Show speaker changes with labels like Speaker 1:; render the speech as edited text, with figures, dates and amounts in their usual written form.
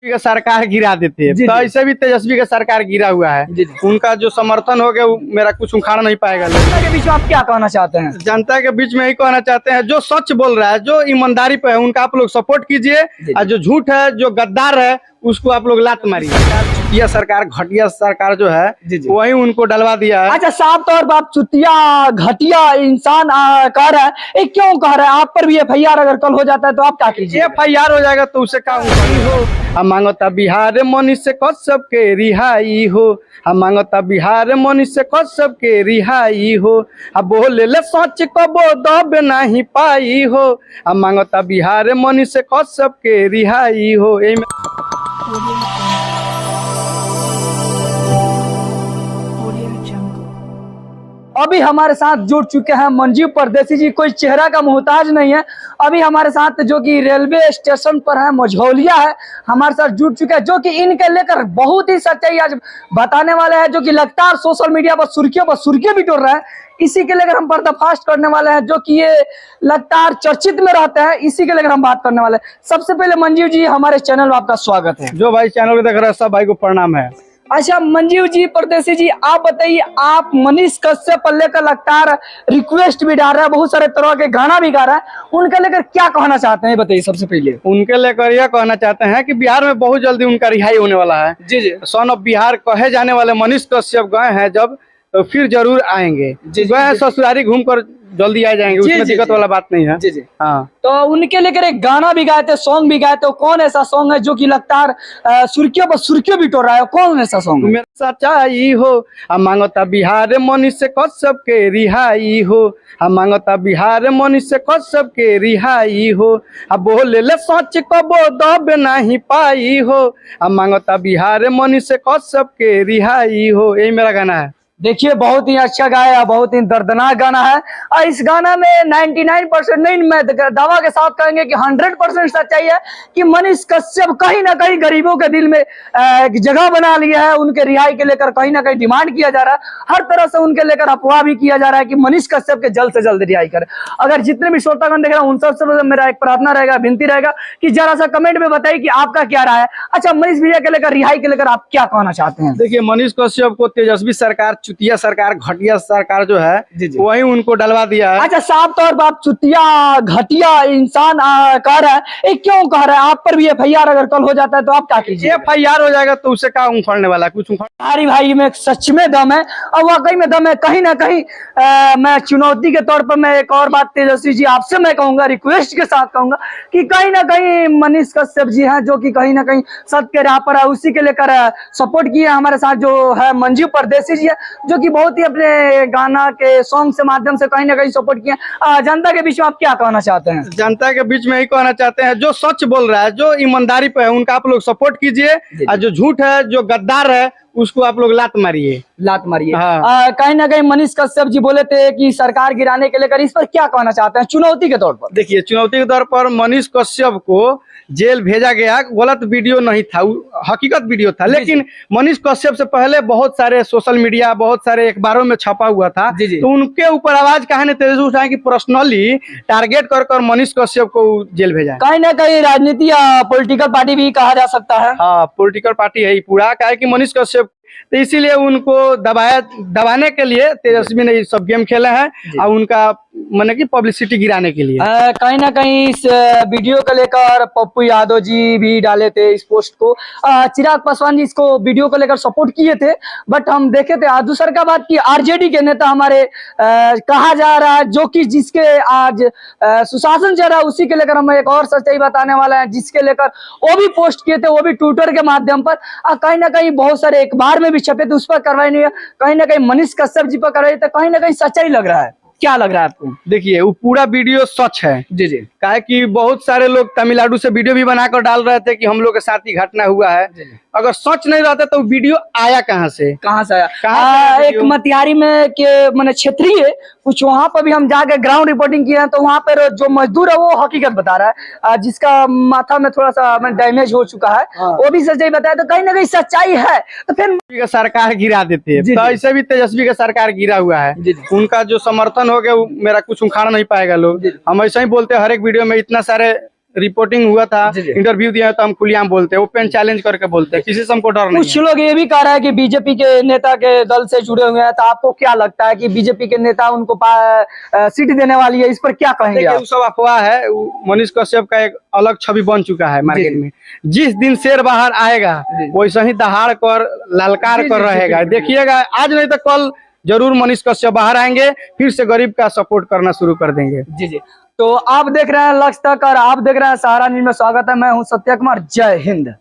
Speaker 1: का सरकार गिरा देते हैं तो ऐसे भी तेजस्वी का सरकार गिरा हुआ है। उनका जो समर्थन हो गया वो मेरा कुछ उखाड़ नहीं पाएगा।
Speaker 2: जनता के बीच में आप क्या कहना चाहते हैं?
Speaker 1: जनता के बीच में यही कहना चाहते हैं, जो सच बोल रहा है, जो ईमानदारी पे है, उनका आप लोग सपोर्ट कीजिए, और जो झूठ है, जो गद्दार है, उसको आप लोग लात मारिए। चुतिया सरकार, घटिया सरकार जो है वही उनको डलवा दिया है।
Speaker 2: अच्छा, साफ तौर पर आप चुतिया घटिया इंसान कह रहे हैं, ये क्यों कह रहे हैं? आप पर भी FIR अगर कल हो जाता है तो आप क्या कीजिए?
Speaker 1: FIR हो जाएगा तो उसे क्या हो। हम मांगता बिहार मनुष्य कश्यप के रिहाई हो, हम मांगता बिहार मनुष्य कश्यप के रिहाई हो, अब बोले ले सच कबो दब नहीं पाई हो, हम मांगता बिहार मनुष्य कश्यप के रिहाई हो।
Speaker 2: अभी हमारे साथ जुड़ चुके हैं मंजीव परदेसी जी। कोई चेहरा का मोहताज नहीं है। अभी हमारे साथ जो कि रेलवे स्टेशन पर है, मझौलिया है, हमारे साथ जुड़ चुके हैं, जो कि इनके लेकर बहुत ही सच्चाई आज बताने वाले हैं, जो कि लगातार सोशल मीडिया पर सुर्खियों भी टोल रहा है। इसी के लेकर हम पर्दाफाश करने वाले हैं, जो कि ये लगातार चर्चित में रहते हैं। इसी के लेकर हम बात करने वाले हैं। सबसे पहले मंजीव जी, हमारे चैनल में आपका स्वागत है।
Speaker 1: जो भाई चैनल को देख रहे हैं सब भाई को प्रणाम है।
Speaker 2: अच्छा मंजीव जी, परदेसी जी, आप बताइए, आप मनीष कश्यप पर लेकर लगातार रिक्वेस्ट भी डाल रहे हैं, बहुत सारे तरह के गाना भी गा रहा है, उनके लेकर क्या कहना चाहते हैं बताइए। सबसे पहले
Speaker 1: उनके लेकर यह कहना चाहते हैं कि बिहार में बहुत जल्दी उनका रिहाई होने वाला है।
Speaker 2: जी।
Speaker 1: सन ऑफ बिहार कहे जाने वाले मनीष कश्यप गए हैं जब, तो फिर जरूर आएंगे। गए हैं ससुरारी घूमकर जल्दी आ जाएंगे, उसमें दिक्कत वाला बात नहीं है।
Speaker 2: जी।
Speaker 1: हाँ, तो
Speaker 2: उनके लेकर एक गाना भी गाए थे, सॉन्ग भी गाए थे। कौन ऐसा सॉन्ग है जो कि लगातार सुर्खियों भी टोर रहा है? कौन ऐसा सॉन्ग?
Speaker 1: मेरा सच्चाई हो, हम मांगता बिहार मनुष्य कश्यप के रिहाई हो, हम मांगता बिहार मनुष्य कश्यप के रिहाई हो, अब बोले ले सच कबो दब नहीं पाई हो, हम मांगता बिहार मनुष्य कश्यप के रिहाई हो। यही मेरा गाना है।
Speaker 2: देखिए, बहुत ही अच्छा गाया, बहुत ही दर्दनाक गाना है। और इस गाना में 99% नहीं, मैं दावा के साथ कहेंगे कि 100% सच्चाई है कि मनीष कश्यप कहीं ना कहीं गरीबों के दिल में जगह बना लिया है। उनके रिहाई के लेकर कहीं ना कहीं डिमांड किया जा रहा है, हर तरह से उनके लेकर अफवाह भी किया जा रहा है कि मनीष कश्यप के जल्द से जल्द रिहाई करे। अगर जितने भी श्रोतागण देख रहे हैं उन सबसे मेरा एक प्रार्थना रहेगा, विनती रहेगा कि जरा सा कमेंट में बताइए कि आपका क्या राय है। अच्छा, मनीष भैया के लेकर, रिहाई के लेकर आप क्या कहना चाहते हैं?
Speaker 1: देखिए, मनीष कश्यप को तेजस्वी सरकार, चुतिया सरकार, घटिया सरकार जो है वही उनको डलवा दिया है।
Speaker 2: अच्छा, साफ तौर पर आप चुतिया घटिया इंसान कह रहे हैं, ये क्यों कह रहे हैं? आप पर भी FIR अगर कल हो जाता है तो आप क्या कीजिए?
Speaker 1: FIR हो जाएगा तो उसे क्या उखड़ने वाला, कुछ
Speaker 2: हमारी भाई में सच में दम है, और वाकई में दम है। कहीं ना कहीं मैं चुनौती के तौर पर मैं एक और बात तेजस्वी जी आपसे मैं कहूंगा, रिक्वेस्ट के साथ कहूंगा कि कहीं ना कहीं मनीष कश्यप जी हैं, जो कि कहीं ना कहीं सत्य के राह पर है, उसी के लेकर सपोर्ट किए। हमारे साथ जो है मंजीव परदेसी जी है, जो कि बहुत ही अपने गाना के सॉन्ग से माध्यम से कहीं ना कहीं सपोर्ट किए। जनता के बीच में आप क्या कहना चाहते हैं?
Speaker 1: जनता के बीच में यही कहना चाहते हैं, जो सच बोल रहा है, जो ईमानदारी पे है, उनका आप लोग सपोर्ट कीजिए, और जो झूठ है, जो गद्दार है, उसको आप लोग लात मारिए।
Speaker 2: हाँ। कहीं ना कहीं मनीष कश्यप जी बोले थे कि सरकार गिराने के लेकर, इस पर क्या कहना चाहते हैं चुनौती के तौर पर?
Speaker 1: देखिए, चुनौती के तौर पर मनीष कश्यप को जेल भेजा गया, गलत वीडियो नहीं था, हकीकत वीडियो था। लेकिन मनीष कश्यप से पहले बहुत सारे सोशल मीडिया, बहुत सारे अखबारों में छपा हुआ था, तो उनके ऊपर आवाज कहा नहीं तेजस्वी उठाए कि पर्सनली टारगेट कर मनीष कश्यप को जेल भेजा।
Speaker 2: कहीं ना कहीं राजनीति या पॉलिटिकल पार्टी भी कहा जा सकता है।
Speaker 1: हाँ, पॉलिटिकल पार्टी है ही पूरा, क्या है कि मनीष कश्यप, तो इसीलिए उनको दबाने के लिए तेजस्वी ने सब गेम खेले हैं, और उनका माने की पब्लिसिटी गिराने के लिए।
Speaker 2: कहीं ना कहीं इस वीडियो को लेकर पप्पू यादव जी भी डाले थे इस पोस्ट को, चिराग पासवान जी इसको वीडियो को लेकर सपोर्ट किए थे, बट हम देखे थे। दूसरी का बात की RJD के नेता हमारे कहा जा रहा है, जो कि जिसके आज सुशासन चल रहा है, उसी के लेकर हम एक और सच्चाई बताने वाला है, जिसके लेकर वो भी पोस्ट किए थे, वो भी ट्विटर के माध्यम पर। कहीं ना कहीं बहुत सारे अखबार में भी छपे थे, उस पर कार्रवाई नहीं है। कहीं ना कहीं मनीष कश्यप जी पर कार्रवाई, तो कहीं ना कहीं सच्चाई लग रहा है। क्या लग रहा है आपको?
Speaker 1: देखिए, वो पूरा वीडियो सच है।
Speaker 2: जी।
Speaker 1: क्या है कि बहुत सारे लोग तमिलनाडु से वीडियो भी बनाकर डाल रहे थे कि हम लोग के साथ ही घटना हुआ है। अगर सच नहीं रहता तो वीडियो आया कहाँ से आया?
Speaker 2: एक मतिहारी में के मैंने क्षेत्रीय कुछ, वहां पर भी हम जाके ग्राउंड रिपोर्टिंग किए हैं, तो वहां पर जो मजदूर है वो हकीकत बता रहा है, जिसका माथा में थोड़ा सा डैमेज हो चुका है, वो भी सच्चाई बताया। तो कहीं ना कहीं सच्चाई है, तो फिर
Speaker 1: सरकार गिरा देते हैं, तो ऐसे भी तेजस्वी का सरकार गिरा हुआ है। उनका जो समर्थन हो गया वो मेरा कुछ उखाड़ नहीं पाएगा लोग। हम ऐसा ही बोलते हैं हर एक वीडियो में, इतना सारे रिपोर्टिंग हुआ था,
Speaker 2: जी, जी।
Speaker 1: इंटरव्यू दिया तो हम खुलेआम बोलते हैं, ओपन चैलेंज करके बोलते हैं, किसी से हमको डर नहीं
Speaker 2: कुछ
Speaker 1: है।
Speaker 2: लोग ये भी कह रहे हैं कि बीजेपी के नेता के दल से जुड़े हुए हैं, तो आपको क्या लगता है कि बीजेपी के नेता उनको सीट देने वाली है, इस पर क्या कहेंगे
Speaker 1: देखिए
Speaker 2: आप?
Speaker 1: वो सब अफवाह है, मनीष कश्यप का एक अलग छवि बन चुका है मार्केट
Speaker 2: जी।
Speaker 1: में। जिस दिन शेर बाहर आएगा
Speaker 2: जी।
Speaker 1: वैसे ही दहाड़ कर ललकार
Speaker 2: जी,
Speaker 1: कर
Speaker 2: जी, जी,
Speaker 1: रहेगा।
Speaker 2: बिल्कुल।
Speaker 1: देखिएगा आज नहीं तो कल जरूर मनीष कश्यप बाहर आएंगे, फिर से गरीब का सपोर्ट करना शुरू कर देंगे।
Speaker 2: जी जी। तो आप देख रहे हैं लक्ष्य तक और आप देख रहे हैं सहारा न्यूज में, स्वागत है, मैं हूं सत्य कुमार। जय हिंद।